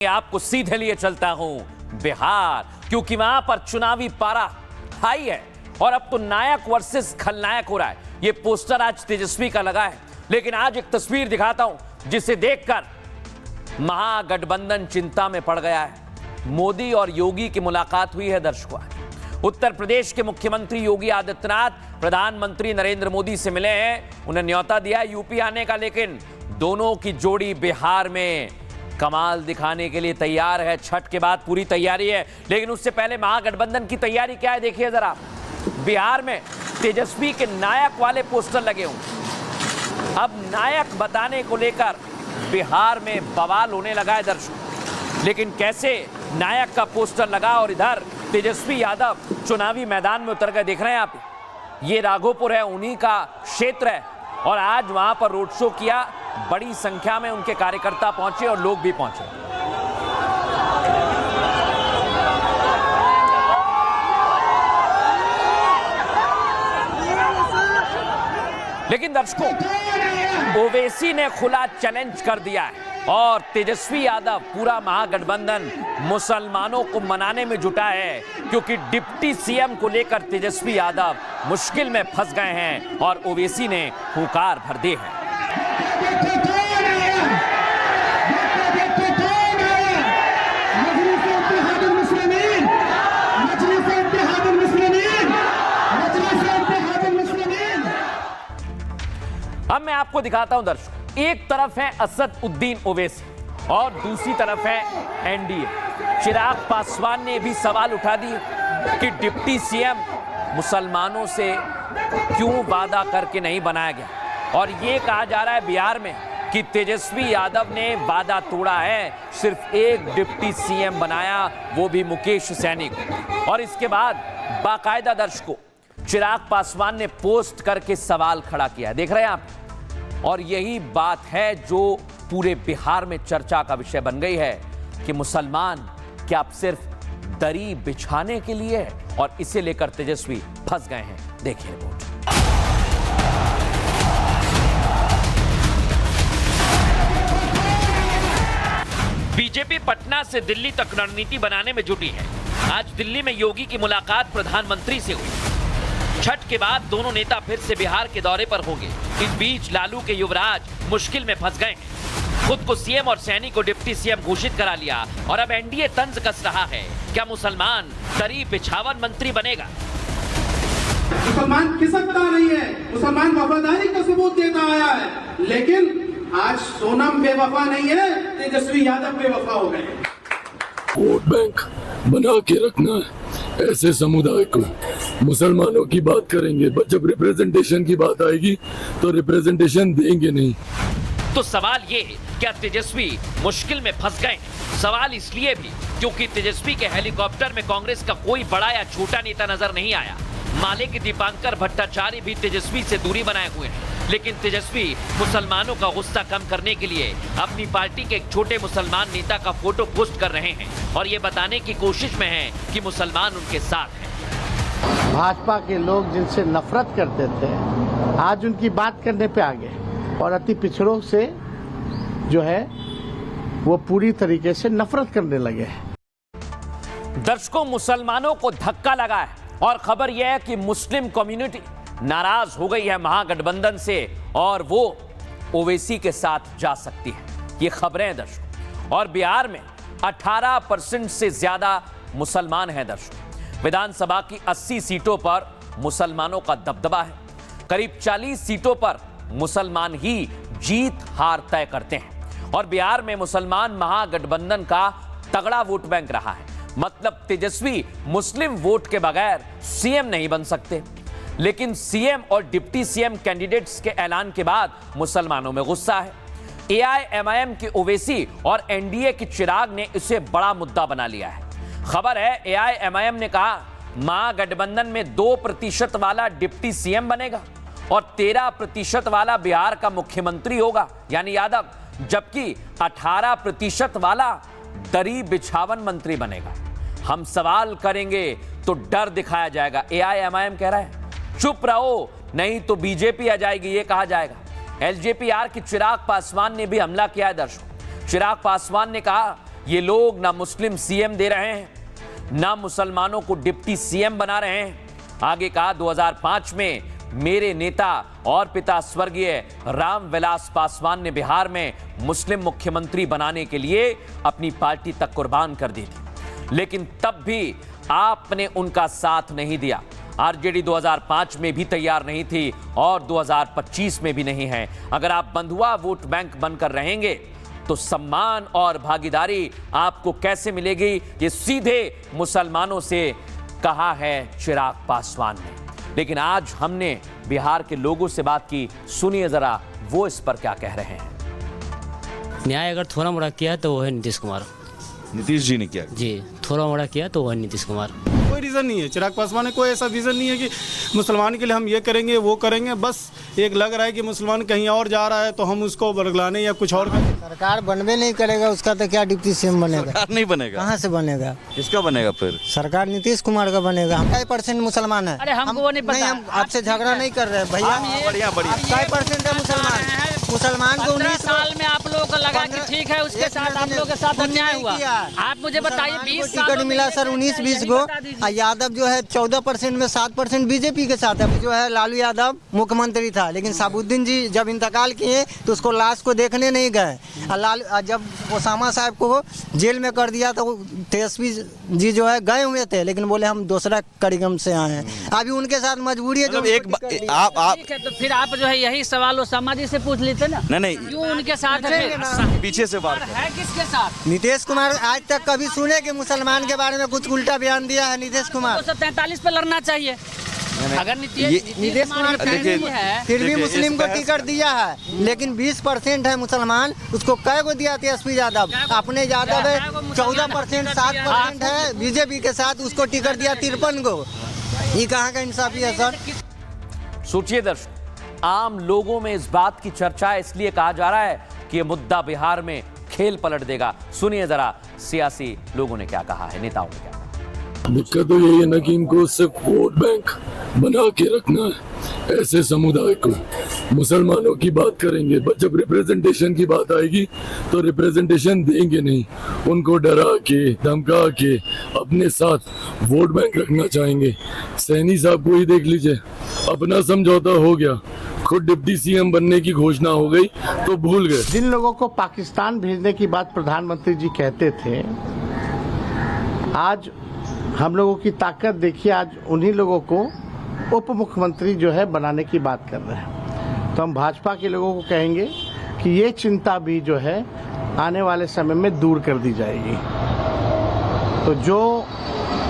आपको सीधे लिए चलता हूं बिहार, क्योंकि वहां पर चुनावी पारा हाई है और अब तो नायक वर्सेस खलनायक हो रहा है। ये पोस्टर आज तेजस्वी का लगा है, लेकिन आज एक तस्वीर दिखाता हूं जिसे देखकर महागठबंधन चिंता में पड़ गया है। मोदी और योगी की मुलाकात हुई है दर्शकों। उत्तर प्रदेश के मुख्यमंत्री योगी आदित्यनाथ प्रधानमंत्री नरेंद्र मोदी से मिले हैं, उन्हें न्योता दिया यूपी आने का, लेकिन दोनों की जोड़ी बिहार में कमाल दिखाने के लिए तैयार है। छठ के बाद पूरी तैयारी है, लेकिन उससे पहले महागठबंधन की तैयारी क्या है देखिए जरा। बिहार में तेजस्वी के नायक वाले पोस्टर लगे हों। अब नायक बताने को लेकर बिहार में बवाल होने लगा है दर्शकों। लेकिन कैसे नायक का पोस्टर लगा और इधर तेजस्वी यादव चुनावी मैदान में उतर गए। देख रहे हैं आप, ये राघोपुर है, उन्हीं का क्षेत्र है और आज वहां पर रोड शो किया। बड़ी संख्या में उनके कार्यकर्ता पहुंचे और लोग भी पहुंचे। लेकिन दर्शकों, ओवैसी ने खुला चैलेंज कर दिया है और तेजस्वी यादव पूरा महागठबंधन मुसलमानों को मनाने में जुटा है, क्योंकि डिप्टी सीएम को लेकर तेजस्वी यादव मुश्किल में फंस गए हैं और ओवैसी ने हुंकार भर दी है। अब मैं आपको दिखाता हूं दर्शक, एक तरफ है असदुद्दीन ओवैसी और दूसरी तरफ है एनडीए। चिराग पासवान ने भी सवाल उठा दिए कि डिप्टी सीएम मुसलमानों से क्यों वादा करके नहीं बनाया गया, और ये कहा जा रहा है बिहार में कि तेजस्वी यादव ने वादा तोड़ा है, सिर्फ एक डिप्टी सीएम बनाया, वो भी मुकेश सैनी को। और इसके बाद बाकायदा दर्शकों चिराग पासवान ने पोस्ट करके सवाल खड़ा किया, देख रहे हैं आप। और यही बात है जो पूरे बिहार में चर्चा का विषय बन गई है कि मुसलमान क्या अब सिर्फ दरी बिछाने के लिए है, और इसे लेकर तेजस्वी फंस गए हैं। देखिए रिपोर्ट। बीजेपी पटना से दिल्ली तक रणनीति बनाने में जुटी है। आज दिल्ली में योगी की मुलाकात प्रधानमंत्री से हुई। छठ के बाद दोनों नेता फिर से बिहार के दौरे पर होंगे। इस बीच लालू के युवराज मुश्किल में फंस गए हैं। खुद को सीएम और सैनी को डिप्टी सीएम घोषित करा लिया और अब एनडीए तंज कस रहा है। क्या मुसलमान दरी बिछावन मंत्री बनेगा? मुसलमान खिसकता नहीं है, मुसलमान वफादारी का सबूत देता आया है, लेकिन आज सोनम बेवफा नहीं है, तेजस्वी यादव बेवफा हो गए। वोट बैंक बना के रखना है ऐसे समुदाय को। मुसलमानों की बात करेंगे, जब रिप्रेजेंटेशन की बात आएगी तो रिप्रेजेंटेशन देंगे नहीं। तो सवाल ये, क्या तेजस्वी मुश्किल में फंस गए? सवाल इसलिए भी क्योंकि तेजस्वी के हेलीकॉप्टर में कांग्रेस का कोई बड़ा या छोटा नेता नजर नहीं आया। माले के दीपांकर भट्टाचार्य भी तेजस्वी से दूरी बनाए हुए हैं, लेकिन तेजस्वी मुसलमानों का गुस्सा कम करने के लिए अपनी पार्टी के एक छोटे मुसलमान नेता का फोटो पोस्ट कर रहे हैं और ये बताने की कोशिश में हैं कि मुसलमान उनके साथ हैं। भाजपा के लोग जिनसे नफरत करते थे आज उनकी बात करने पे आ गए और अति पिछड़ों से जो है वो पूरी तरीके से नफरत करने लगे हैं। दर्शकों, मुसलमानों को धक्का लगा है और खबर यह है कि मुस्लिम कम्युनिटी नाराज हो गई है महागठबंधन से और वो ओवैसी के साथ जा सकती है। ये खबरें हैं दर्शकों। और बिहार में 18% से ज्यादा मुसलमान हैं दर्शकों। विधानसभा की 80 सीटों पर मुसलमानों का दबदबा है। करीब 40 सीटों पर मुसलमान ही जीत हार तय करते हैं और बिहार में मुसलमान महागठबंधन का तगड़ा वोट बैंक रहा है। मतलब तेजस्वी मुस्लिम वोट के बगैर सीएम नहीं बन सकते, लेकिन सीएम और डिप्टी सीएम कैंडिडेट्स के ऐलान के बाद मुसलमानों में गुस्सा है। एआईएमआईएम के ओवैसी और एनडीए के चिराग ने इसे बड़ा मुद्दा बना लिया है। खबर है एआईएमआईएम ने कहा महागठबंधन में 2% वाला डिप्टी सीएम बनेगा और 13% वाला बिहार का मुख्यमंत्री होगा यानी यादव, जबकि 18% वाला दरी बिछावन मंत्री बनेगा। हम सवाल करेंगे तो डर दिखाया जाएगा। एआईएमआईएम कह रहा है चुप रहो नहीं तो बीजेपी आ जाएगी, ये कहा जाएगा। एलजेपीआर के चिराग पासवान ने भी हमला किया है दर्शकों। चिराग पासवान ने कहा ये लोग ना मुस्लिम सीएम दे रहे हैं, ना मुसलमानों को डिप्टी सीएम बना रहे हैं। आगे कहा 2005 में मेरे नेता और पिता स्वर्गीय रामविलास पासवान ने बिहार में मुस्लिम मुख्यमंत्री बनाने के लिए अपनी पार्टी तक कुर्बान कर दी थी, लेकिन तब भी आपने उनका साथ नहीं दिया। आरजेडी 2005 में भी तैयार नहीं थी और 2025 में भी नहीं है। अगर आप बंधुआ वोट बैंक बनकर रहेंगे तो सम्मान और भागीदारी आपको कैसे मिलेगी, ये सीधे मुसलमानों से कहा है चिराग पासवान ने। लेकिन आज हमने बिहार के लोगों से बात की, सुनिए जरा वो इस पर क्या कह रहे हैं। न्याय अगर थोड़ा मोड़ा किया तो वो है नीतीश कुमार। नीतीश जी ने किया जी, थोड़ा मोड़ा किया तो वो है नीतीश कुमार। कोई रीज़न नहीं है, चिराग पासवान ने कोई ऐसा विजन नहीं है कि मुसलमान के लिए हम ये करेंगे वो करेंगे। बस एक लग रहा है कि मुसलमान कहीं और जा रहा है तो हम उसको बरगलाने या कुछ और करें। सरकार बनवे नहीं करेगा उसका तो क्या डिप्टी सीएम बनेगा? सरकार नहीं बनेगा, कहाँ से बनेगा? किसका बनेगा फिर? सरकार नीतीश कुमार का बनेगा। हम 2% मुसलमान है। अरे हमको वो नहीं पता। हम आपसे झगड़ा नहीं कर रहे भैया। बढ़िया बढ़िया। 2% है मुसलमान। मुसलमान को 19 साल में आप लोगों को लगा कि ठीक है उसके साथ आप लोगों के साथ अन्याय हुआ। आप मुझे बताइए 20 साल टिकट मिला सर 19-20 गो। यादव जो है 14% में 7% बीजेपी के साथ है। जो है लालू यादव मुख्यमंत्री था, लेकिन साबुद्दीन जी जब इंतकाल किए तो उसको लाश को देखने नहीं गए। जब ओसामा साहब को जेल में कर दिया तो तेजस्वी जी जो है गए हुए थे, लेकिन बोले हम दूसरा कार्यक्रम से आए हैं। अभी उनके साथ मजबूरी है जो आप ठीक है, तो फिर आप जो है यही सवाल ओसामा जी से पूछ लेते ना। नहीं क्यों उनके साथ है? पीछे से बात है किसके साथ? नीतीश कुमार आज तक कभी सुने कि मुसलमान के बारे में कुछ उल्टा बयान दिया है नीतीश कुमार? 243 पे लड़ना चाहिए। अगर नीतीश कुमार फिर भी मुस्लिम को टिकट दिया है, लेकिन 20% है मुसलमान, उसको कै गो दिया तेजस्वी यादव? अपने यादव है 14%, 7% है बीजेपी के साथ, उसको टिकट दिया 53 गो। ये कहाँ का इंसाफी है सर? सोचिए दर्शक, आम लोगों में इस बात की चर्चा इसलिए कहा जा रहा है कि यह मुद्दा बिहार में खेल पलट देगा। सुनिए जरा सियासी लोगों ने क्या कहा है, नेताओं ने क्या कहा। दिक्कत तो यही है ना कि इनको सिर्फ वोट बैंक बना के रखना है ऐसे समुदाय को। मुसलमानों की बात करेंगे, जब रिप्रेजेंटेशन की बात आएगी तो रिप्रेजेंटेशन देंगे नहीं, उनको डरा के धमका के अपने साथ वोट बैंक रखना चाहेंगे। सैनी साहब को ही देख लीजिए, अपना समझौता हो गया, खुद डिप्टी सीएम बनने की घोषणा हो गई तो भूल गए। जिन लोगों को पाकिस्तान भेजने की बात प्रधानमंत्री जी कहते थे, आज हम लोगों की ताकत देखिए, आज उन्हीं लोगों को उप मुख्यमंत्री जो है बनाने की बात कर रहे हैं। तो हम भाजपा के लोगों को कहेंगे कि ये चिंता भी जो है आने वाले समय में दूर कर दी जाएगी। तो जो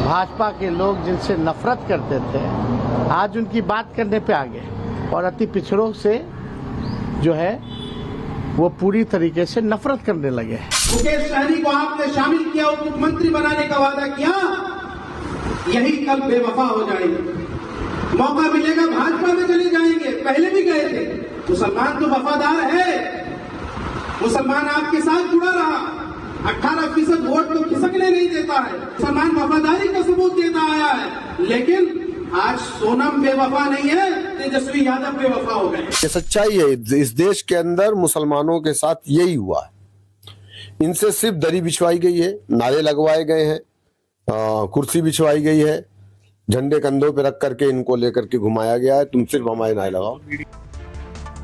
भाजपा के लोग जिनसे नफरत करते थे, आज उनकी बात करने पे आ गए और अति पिछड़ों से जो है वो पूरी तरीके से नफरत करने लगे। मुकेश सहनी को आपने शामिल किया, उप मुख्यमंत्री बनाने का वादा किया, यही कल बेवफा हो जाएंगे। मौका मिलेगा भाजपा में चले जाएंगे, पहले भी गए थे। मुसलमान तो वफादार है, मुसलमान आपके साथ जुड़ा रहा। 18% वोट तो खिसकने नहीं देता है। मुसलमान वफादारी का सबूत देता आया है, लेकिन आज सोनम बेवफा नहीं है, तेजस्वी यादव बेवफा हो गए। ये सच्चाई है, इस देश के अंदर मुसलमानों के साथ यही हुआ है। इनसे सिर्फ दरी बिछवाई गई है, नारे लगवाए गए हैं, कुर्सी बिछवाई गई है, झंडे कंधों पे रख करके इनको लेकर के घुमाया गया है, तुम सिर्फ हमारे नारे लगाओ।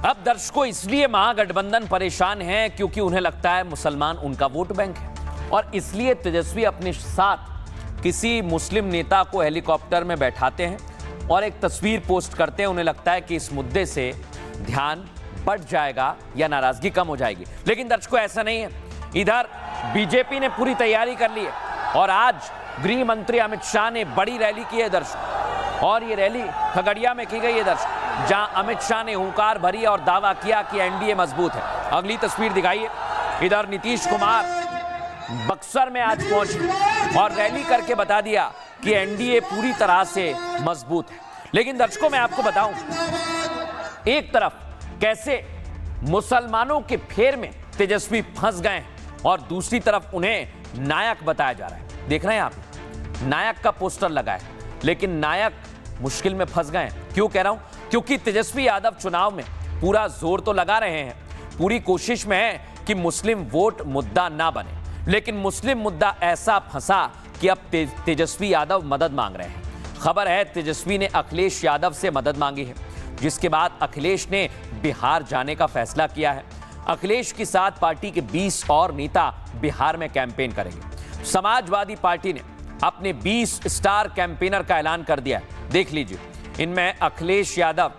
अब दर्शकों, इसलिए महागठबंधन परेशान है क्योंकि उन्हें लगता है मुसलमान उनका वोट बैंक है, और इसलिए तेजस्वी अपने साथ किसी मुस्लिम नेता को हेलीकॉप्टर में बैठाते हैं और एक तस्वीर पोस्ट करते हैं। उन्हें लगता है कि इस मुद्दे से ध्यान बढ़ जाएगा या नाराजगी कम हो जाएगी, लेकिन दर्शकों ऐसा नहीं है। इधर बीजेपी ने पूरी तैयारी कर ली है और आज गृह मंत्री अमित शाह ने बड़ी रैली की है दर्शक, और ये रैली खगड़िया में की गई है दर्शक, जहां अमित शाह ने हुंकार भरी और दावा किया कि एनडीए मजबूत है। अगली तस्वीर दिखाइए। इधर नीतीश कुमार बक्सर में आज पहुंचे और रैली करके बता दिया कि एनडीए पूरी तरह से मजबूत है। लेकिन दर्शकों, मैं आपको बताऊं, एक तरफ कैसे मुसलमानों के फेर में तेजस्वी फंस गए और दूसरी तरफ उन्हें नायक बताया जा रहा है। देख रहे हैं आप, नायक का पोस्टर लगा है, लेकिन नायक मुश्किल में फंस गए। क्यों कह रहा हूं? क्योंकि तेजस्वी यादव चुनाव में पूरा जोर तो लगा रहे हैं, पूरी कोशिश में है कि मुस्लिम वोट मुद्दा ना बने, लेकिन मुस्लिम मुद्दा ऐसा फंसा कि अब तेजस्वी यादव मदद मांग रहे हैं। खबर है तेजस्वी ने अखिलेश यादव से मदद मांगी है, जिसके बाद अखिलेश ने बिहार जाने का फैसला किया है। अखिलेश के साथ पार्टी के 20 और नेता बिहार में कैंपेन करेंगे। समाजवादी पार्टी ने अपने 20 स्टार कैंपेनर का ऐलान कर दिया है। देख लीजिए, इनमें अखिलेश यादव,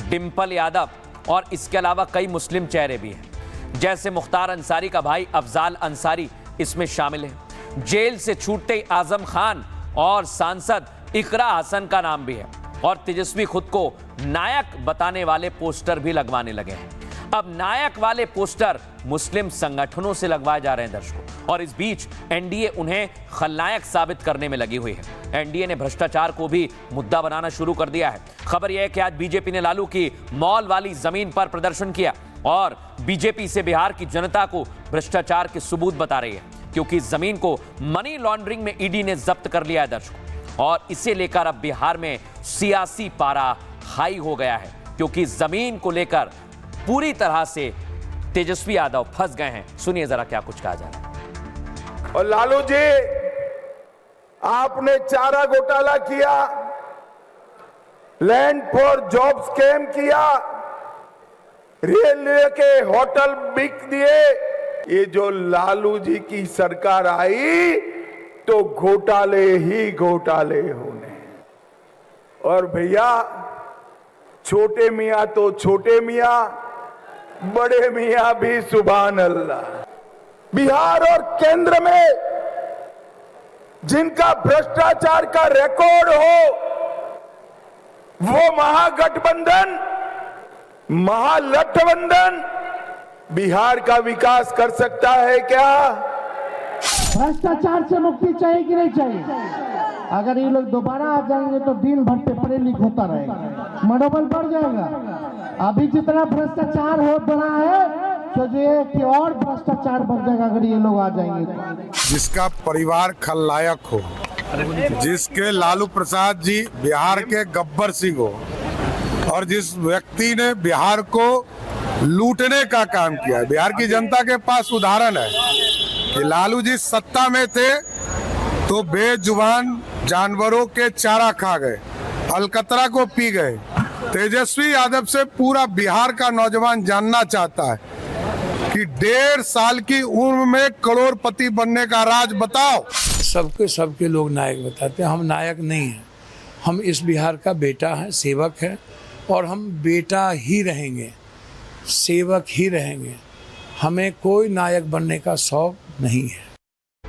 डिंपल यादव और इसके अलावा कई मुस्लिम चेहरे भी हैं, जैसे मुख्तार अंसारी का भाई अफजाल अंसारी इसमें शामिल है। जेल से छूटते ही आजम खान और सांसद इकरा हसन का नाम भी है। और तेजस्वी खुद को नायक बताने वाले पोस्टर भी लगवाने लगे हैं। अब नायक वाले पोस्टर मुस्लिम संगठनों से लगवाए जा रहे हैं दर्शकों, और इस बीच एनडीए उन्हें खलनायक साबित करने में लगी हुई है। एनडीए ने भ्रष्टाचार को भी मुद्दा बनाना शुरू कर दिया है। खबर यह है कि आज बीजेपी ने लालू की मॉल वाली जमीन पर प्रदर्शन किया और बीजेपी से बिहार की जनता को भ्रष्टाचार के सबूत बता रही है, क्योंकि जमीन को मनी लॉन्ड्रिंग में ईडी ने जब्त कर लिया है दर्शकों। और इसे लेकर अब बिहार में सियासी पारा हाई हो गया है, क्योंकि जमीन को लेकर पूरी तरह से तेजस्वी यादव फंस गए हैं। सुनिए जरा क्या कुछ कहा जा रहा है। और लालू जी, आपने चारा घोटाला किया, लैंड फॉर जॉब स्कैम किया, रेलवे के होटल बिक दिए। ये जो लालू जी की सरकार आई तो घोटाले ही घोटाले होने। और भैया, छोटे मियां तो छोटे मियां, बड़े मियां भी सुभान अल्लाह। बिहार और केंद्र में जिनका भ्रष्टाचार का रिकॉर्ड हो, वो महागठबंधन, महागठबंधन बिहार का विकास कर सकता है क्या? भ्रष्टाचार से मुक्ति चाहिए कि नहीं चाहिए? अगर ये लोग दोबारा आ जाएंगे तो दिन भर पेपर लीक होता रहेगा, मनोबल बढ़ जाएगा। अभी जितना भ्रष्टाचार हो रहा है, सोचिए कि और भ्रष्टाचार बढ़ जाएगा अगर ये लोग आ जाएंगे तो। जिसका परिवार खलनायक हो, जिसके लालू प्रसाद जी बिहार के गब्बर सिंह हो, और जिस व्यक्ति ने बिहार को लूटने का काम किया है। बिहार की जनता के पास उदाहरण है कि लालू जी सत्ता में थे तो बेजुबान जानवरों के चारा खा गए, अलकतरा को पी गए। तेजस्वी यादव से पूरा बिहार का नौजवान जानना चाहता है कि 1.5 साल की उम्र में करोड़पति बनने का राज बताओ। सबके लोग नायक बताते हैं, हम नायक नहीं हैं। हम इस बिहार का बेटा है, सेवक है, और हम बेटा ही रहेंगे, सेवक ही रहेंगे। हमें कोई नायक बनने का शौक नहीं है।